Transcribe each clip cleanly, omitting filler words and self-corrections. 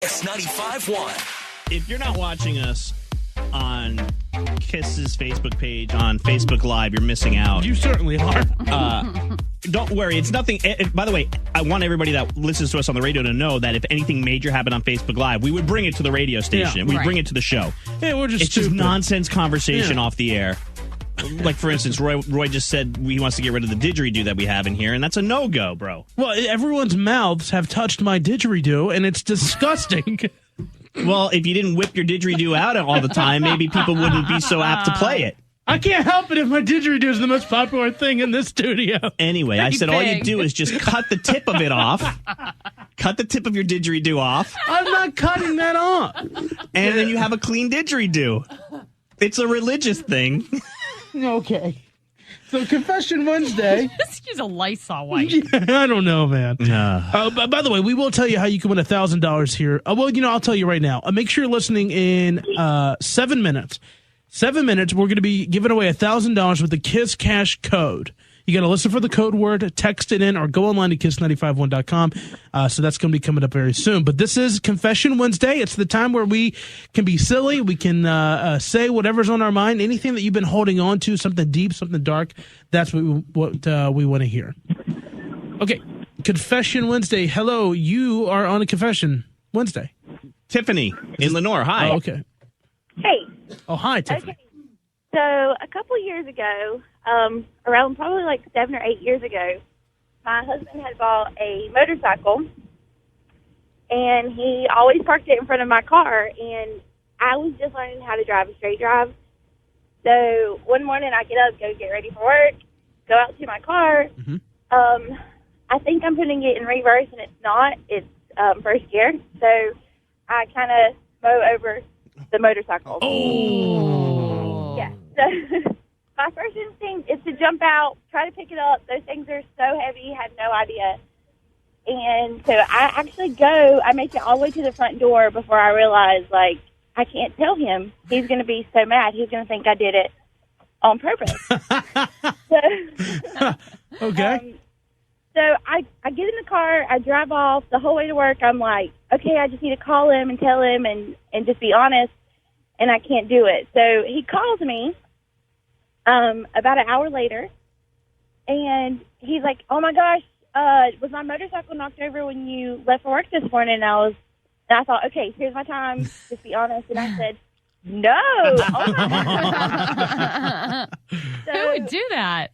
It's 95.1. If you're not watching us on Kiss's Facebook page on Facebook Live, you're missing out. You certainly are. Don't worry. It's nothing. By the way, I want everybody that listens to us on the radio to know that if anything major happened on Facebook Live, we would bring it to the radio station. We'd bring it to the show. Yeah, we're just It's just nonsense conversation off the air. Like, for instance, Roy just said he wants to get rid of the didgeridoo that we have in here, and that's a no-go, bro. Well, everyone's mouths have touched my didgeridoo, and it's disgusting. Well, if you didn't whip your didgeridoo out all the time, maybe people wouldn't be so apt to play it. I can't help it if my didgeridoo is the most popular thing in this studio. Anyway, I said all you do is just cut the tip of it off. Cut the tip of your didgeridoo off. I'm not cutting that off. And then you have a clean didgeridoo. It's a religious thing. Okay. So Confession Wednesday. Let's use a Lysol wipe. I don't know, man. By the way, we will tell you how you can win $1,000 here. I'll tell you right now. Make sure you're listening in 7 minutes. 7 minutes, we're going to be giving away $1,000 with the Kiss Cash code. You got to listen for the code word, text it in, or go online to kiss951.com. So that's going to be coming up very soon. But this is Confession Wednesday. It's the time where we can be silly. We can say whatever's on our mind, anything that you've been holding on to, something deep, something dark. That's what we want to hear. Okay, Confession Wednesday. Hello, you are on a Confession Wednesday. Tiffany in Lenore. Hi. Oh, okay. Hey. Oh, hi, Tiffany. Okay. So a couple of years ago, around probably like 7 or 8 years ago, my husband had bought a motorcycle, and he always parked it in front of my car, and I was just learning how to drive a straight drive. So one morning I get up, go get ready for work, go out to my car. Mm-hmm. I think I'm putting it in reverse, and it's not. It's first gear. So I kind of mow over the motorcycle. Oh. Yeah. So my first instinct is to jump out, try to pick it up. Those things are so heavy, had no idea. And so I actually I make it all the way to the front door before I realize, like, I can't tell him. He's going to be so mad. He's going to think I did it on purpose. Okay. So I get in the car, I drive off. The whole way to work, I'm like, okay, I just need to call him and tell him and just be honest, and I can't do it. So he calls me about an hour later, and he's like, oh, my gosh, was my motorcycle knocked over when you left for work this morning? And I thought, okay, here's my time, just be honest. And I said, no. Oh, my God. Who would do that?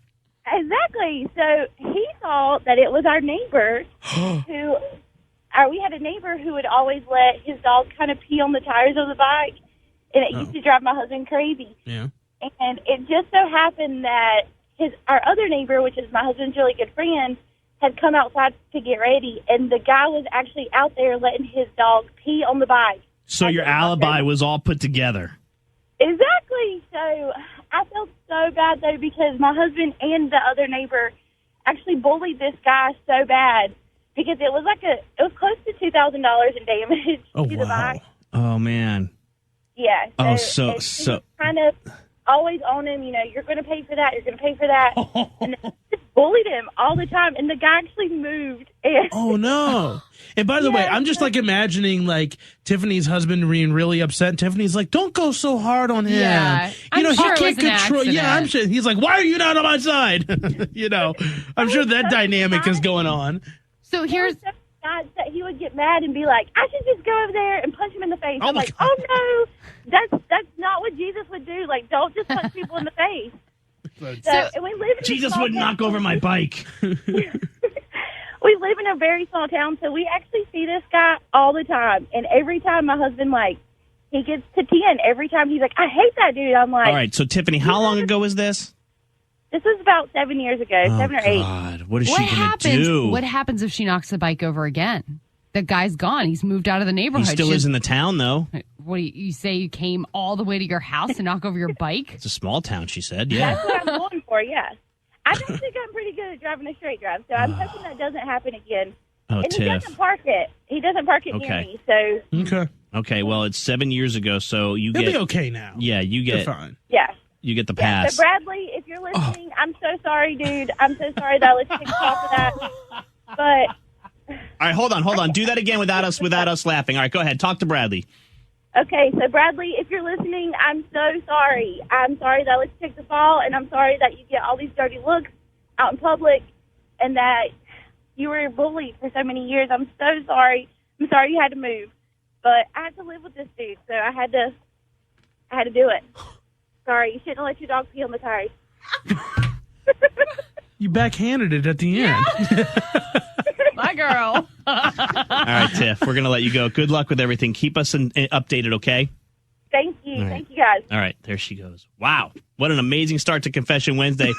Exactly. So he thought that it was our neighbor who, we had a neighbor who would always let his dog kind of pee on the tires of the bike, and it used to drive my husband crazy. Yeah. And it just so happened that our other neighbor, which is my husband's really good friend, had come outside to get ready, and the guy was actually out there letting his dog pee on the bike. So your alibi was all put together. Exactly. So I felt so bad, though, because my husband and the other neighbor actually bullied this guy so bad because it was close to $2,000 in damage to the bike. Oh, man. Yeah. So kind of always on him, you're going to pay for that, you're going to pay for that. And just bullied him all the time, and the guy actually moved. Oh, no. And by the way, I'm just like imagining like Tiffany's husband being really upset. Tiffany's like, don't go so hard on him. Yeah. He sure can't it was an control. Yeah, I'm accident. sure. He's like, why are you not on my side? I'm sure that dynamic is going on. So here's... God, that he would get mad and be like, I should just go over there and punch him in the face. Oh, I'm like, God. oh, no, that's not what Jesus would do. Like, don't just punch people in the face. And we live in Jesus would knock over my bike. We live in a very small town, so we actually see this guy all the time. And every time my husband, he gets to 10, every time he's like, I hate that dude. I'm like... All right, so Tiffany, how long ago was this? This was about 7 years ago, 7 or 8. God, what is she going to do? What happens if she knocks the bike over again? The guy's gone. He's moved out of the neighborhood. He still is in the town, though. What do you say? You came all the way to your house to knock over your bike? It's a small town, she said. Yeah. That's what I'm going for, yeah. I've actually gotten pretty good at driving a straight drive, so I'm hoping that doesn't happen again. Oh, And he Tiff. doesn't park it. He doesn't park it near me, so... Okay. Okay, well, it's 7 years ago, so you He'll get... be okay now. Yeah, you You're get... fine. Yeah. You get the Yeah, pass. so Bradley, if you're listening, I'm so sorry, dude. I'm so sorry that I let you take off of that. But right, hold on. Do that again without us laughing. All right, go ahead. Talk to Bradley. Okay, so Bradley, if you're listening, I'm so sorry. I'm sorry that I let you take the fall, and I'm sorry that you get all these dirty looks out in public, and that you were bullied for so many years. I'm so sorry. I'm sorry you had to move, but I had to live with this dude, so I had to do it. Sorry, you shouldn't have let your dog pee on the tires. You backhanded it at the end. My girl. All right, Tiff, we're going to let you go. Good luck with everything. Keep us updated, okay? Thank you. Right. Thank you, guys. All right, there she goes. Wow, what an amazing start to Confession Wednesday.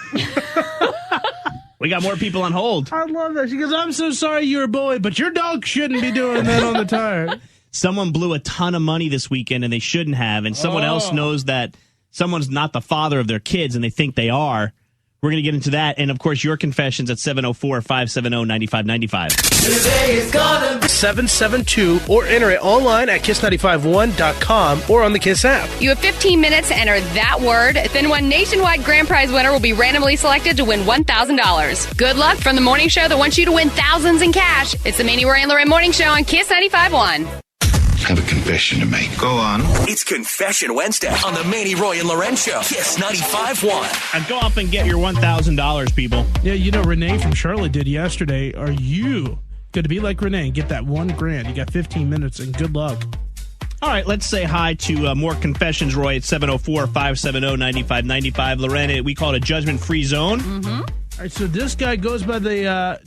We got more people on hold. I love that. She goes, I'm so sorry you're a bully, but your dog shouldn't be doing that on the tire. Someone blew a ton of money this weekend, and they shouldn't have, and someone else knows that someone's not the father of their kids, and they think they are. We're going to get into that. And, of course, your confessions at 704-570-9595. Today is gonna be 772 or enter it online at kiss951.com or on the Kiss app. You have 15 minutes to enter that word. Then one nationwide grand prize winner will be randomly selected to win $1,000. Good luck from the morning show that wants you to win thousands in cash. It's the Manny Roy and Loren Morning Show on Kiss 95.1. I have a confession to make. Go on. It's Confession Wednesday on the Manny Roy and Loren Show. Kiss 95.1. And go up and get your $1,000, people. Yeah, you know, Renee from Charlotte did yesterday. Are you going to be like Renee and get that $1,000? You got 15 minutes and good luck. All right, let's say hi to more confessions, Roy, at 704-570-9595. Lorena, we call it a judgment-free zone. Mm-hmm. All right, so this guy goes by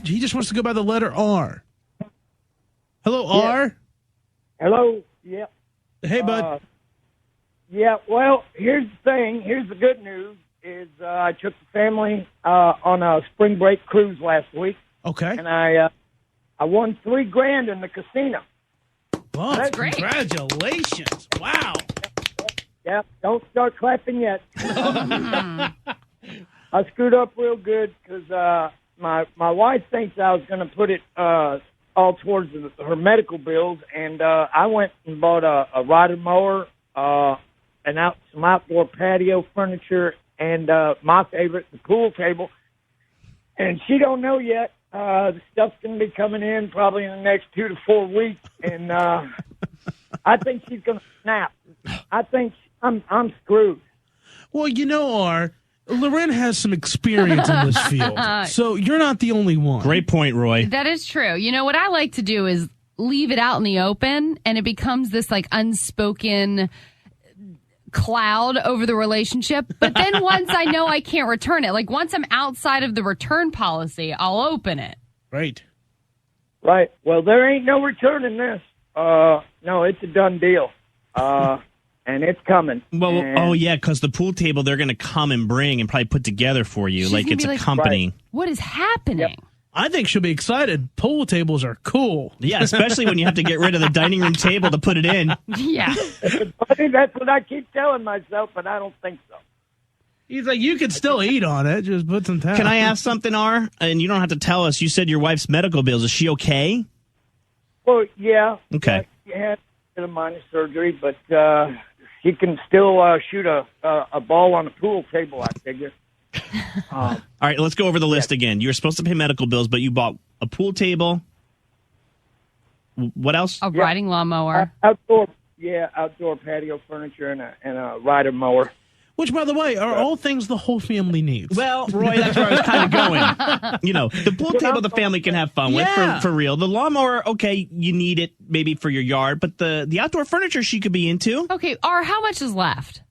he just wants to go by the letter R. Hello, R. Hello. Yep. Hey, bud. Yeah. Well, here's the thing. Here's the good news: is I took the family on a spring break cruise last week. Okay. And I won $3,000 in the casino. Oh, that's great. Congratulations! Wow. Yep. Don't start clapping yet. I screwed up real good because my wife thinks I was going to put it all towards her medical bills, and I went and bought a rider mower, some outdoor patio furniture, and my favorite, the pool table. And she don't know yet. The stuff's going to be coming in probably in the next 2 to 4 weeks, and I think she's going to snap. I think I'm screwed. Well, you know, R. Loren has some experience in this field, so you're not the only one. Great point, Roy. That is true. You know, what I like to do is leave it out in the open, and it becomes this, like, unspoken cloud over the relationship. But then once I know I can't return it, like, once I'm outside of the return policy, I'll open it. Right. Right. Well, there ain't no returning this. No, it's a done deal. And it's coming. Well, and yeah, because the pool table they're going to come and bring and probably put together for you. She's Like it's a like, company. Right. What is happening? Yep. I think she'll be excited. Pool tables are cool. Yeah, especially when you have to get rid of the dining room table to put it in. Yeah. That's what I keep telling myself, but I don't think so. He's like, you could still eat on it. Just put some time. Can I ask something, R? And you don't have to tell us. You said your wife's medical bills. Is she okay? Well, yeah. Okay. She had a minor surgery, but she can still shoot a ball on a pool table, I figure. All right, let's go over the list again. You were supposed to pay medical bills, but you bought a pool table. What else? A riding lawnmower. Outdoor patio furniture and a rider mower. Which, by the way, are all things the whole family needs. Well, Roy, that's where I was kind of going. You know, the pool table the family can have fun with, for real. The lawnmower, okay, you need it maybe for your yard, but the outdoor furniture she could be into. Okay, R, how much is left?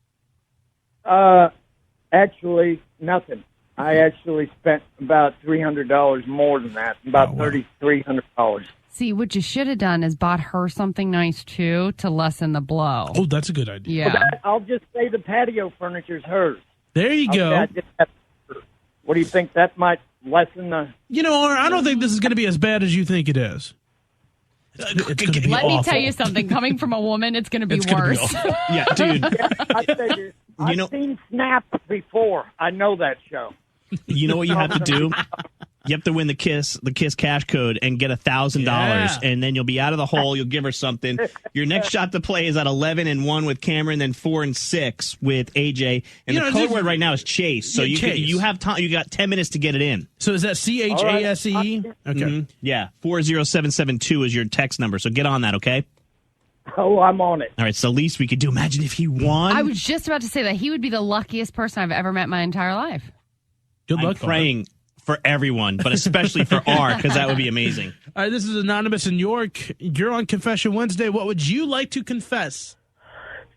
Actually, nothing. I actually spent about $300 more than that, about $3,300. See, what you should have done is bought her something nice, too, to lessen the blow. Oh, that's a good idea. Yeah. Well, I'll just say the patio furniture's hers. There you go. What do you think? That might lessen the... You know, I don't think this is going to be as bad as you think it is. It's going to be Let awful. me tell you something. Coming from a woman, it's going to be worse. Yeah, dude. I've seen Snap before. I know that show. You know what you have to do? You have to win the Kiss cash code and get $1,000, Yeah. and then you'll be out of the hole. You'll give her something. Your next shot to play is at 11-1 with Cameron, then 4-6 with AJ. And the code word right now is Chase. So you have time. You got 10 minutes to get it in. So is that CHASE? Okay. Mm-hmm. Yeah, 40772 is your text number. So get on that, okay? Oh, I'm on it. All right. So the least we could do. Imagine if he won. I was just about to say that he would be the luckiest person I've ever met in my entire life. Good luck. I'm praying for everyone, but especially for R, because that would be amazing. All right, this is Anonymous in York. You're on Confession Wednesday. What would you like to confess?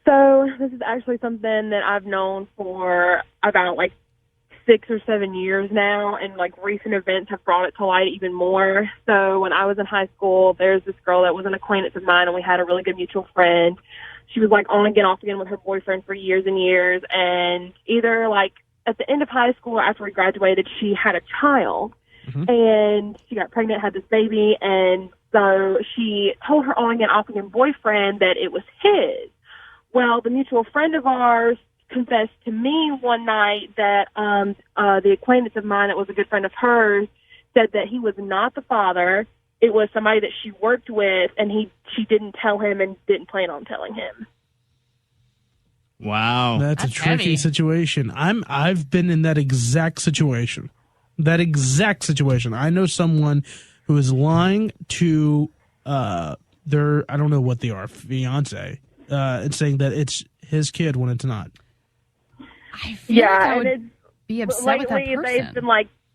So this is actually something that I've known for about 6 or 7 years now, and recent events have brought it to light even more. So when I was in high school, there's this girl that was an acquaintance of mine, and we had a really good mutual friend. She was on again, off again with her boyfriend for years and years, and either at the end of high school, after we graduated, she had a child, and she got pregnant, had this baby, and so she told her on again, off again boyfriend that it was his. Well, the mutual friend of ours confessed to me one night that the acquaintance of mine that was a good friend of hers said that he was not the father. It was somebody that she worked with, and she didn't tell him and didn't plan on telling him. Wow. That's a tricky heavy. situation. I've been in that exact situation. I know someone who is lying to their, I don't know what they are, fiance, and saying that it's his kid when it's not. I feel like I would and be upset with that lately person. they've been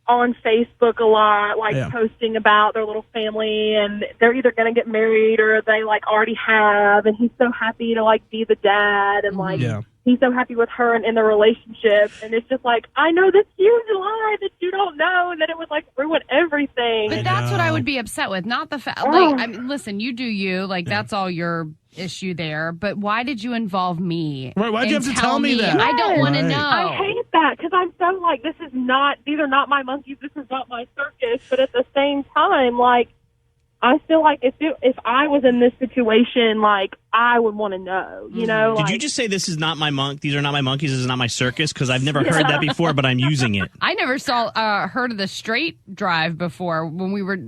on Facebook a lot, Yeah. posting about their little family, and they're either going to get married or they already have, and he's so happy to be the dad, and Yeah. he's so happy with her and in the relationship, and it's just I know this huge lie that you don't know, and that it would ruin everything. But that's what I would be upset with, not the fact. Listen, you do you. That's all your issue there. But why did you involve me? Right, why'd you and have to tell me that? I don't want to Right. know. I hate that because I'm so these are not my monkeys, this is not my circus. But at the same time, I feel if I was in this situation, I would want to know, you know. Did you just say this is not my these are not my monkeys, this is not my circus? Because I've never heard that before, but I'm using it. I never heard of the straight drive before when we were.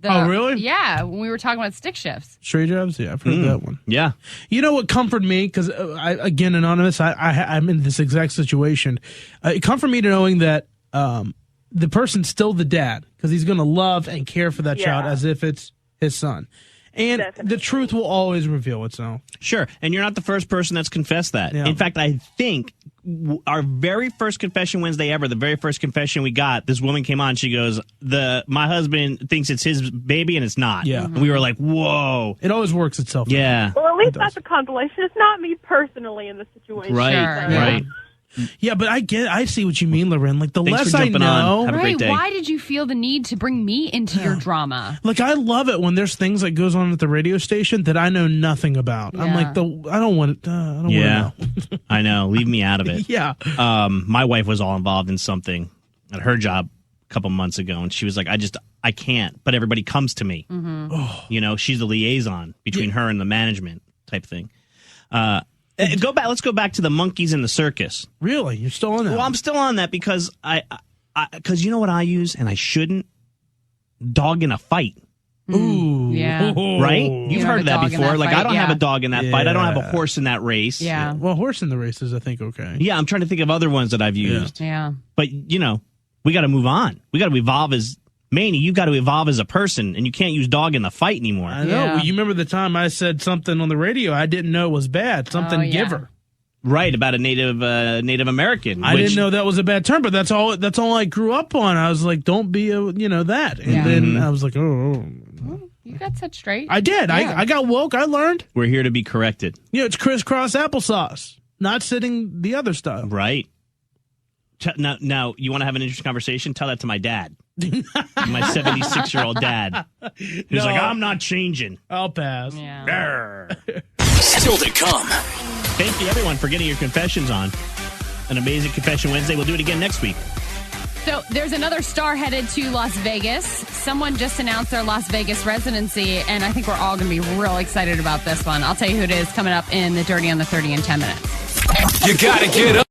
Oh, really? Yeah, when we were talking about stick shifts. Straight jobs? Yeah, I've heard that one. Yeah. You know what comforted me? Because, again, Anonymous, I'm in this exact situation. It comforted me to knowing that the person's still the dad because he's going to love and care for that child as if it's his son. And Definitely. the truth will always reveal itself. Sure. And you're not the first person that's confessed that. Yeah. In fact, I think our very first Confession Wednesday ever, the very first confession we got, this woman came on. She goes, my husband thinks it's his baby and it's not. Yeah. And we were like, whoa. It always works itself out. Yeah. Well, at least that's a consolation. It's not me personally in the situation. Right. Sure. Right. Yeah, but I see what you mean, Loren. The Thanks less for I jumping know. on. Have a great day. Why did you feel the need to bring me into your drama? I love it when there's things that goes on at the radio station that I know nothing about. I'm Yeah. I don't want it. I don't Yeah. want to know. I know. Leave me out of it. Yeah. My wife was all involved in something at her job a couple months ago, and she was like, I can't, but everybody comes to me. She's the liaison between her and the management type thing. Let's go back to the monkeys in the circus. Really? You're still on that? Well, I'm still on that because because you know what I use, and I shouldn't? Dog in a fight. Ooh. Yeah. Right? You've have heard a of that dog in before. that I fight, don't have yeah. a dog in that fight. I don't have a Yeah. horse in that race. Yeah. Well, horse in the race is, I think, okay. Yeah, I'm trying to think of other ones that I've used. Yeah. But, we got to move on. We got to evolve as Manny, you've got to evolve as a person, and you can't use dog in the fight anymore. I know. Yeah. Well, you remember the time I said something on the radio I didn't know was bad. Something Oh, yeah. giver. Right, about a Native American. I didn't know that was a bad term, but that's all I grew up on. I was like, don't be that. And Yeah. then I was like, oh. You got set straight. I did. Yeah. I got woke. I learned. We're here to be corrected. It's crisscross applesauce, not sitting the other style. Right. Now, you want to have an interesting conversation? Tell that to my dad. My 76-year-old dad. Who's No. like, I'm not changing. I'll pass. Yeah. Grr. Still to come. Thank you, everyone, for getting your confessions on. An amazing Confession Wednesday. We'll do it again next week. So there's another star headed to Las Vegas. Someone just announced their Las Vegas residency, and I think we're all going to be real excited about this one. I'll tell you who it is coming up in the Dirty on the 30 in 10 minutes. You gotta get up.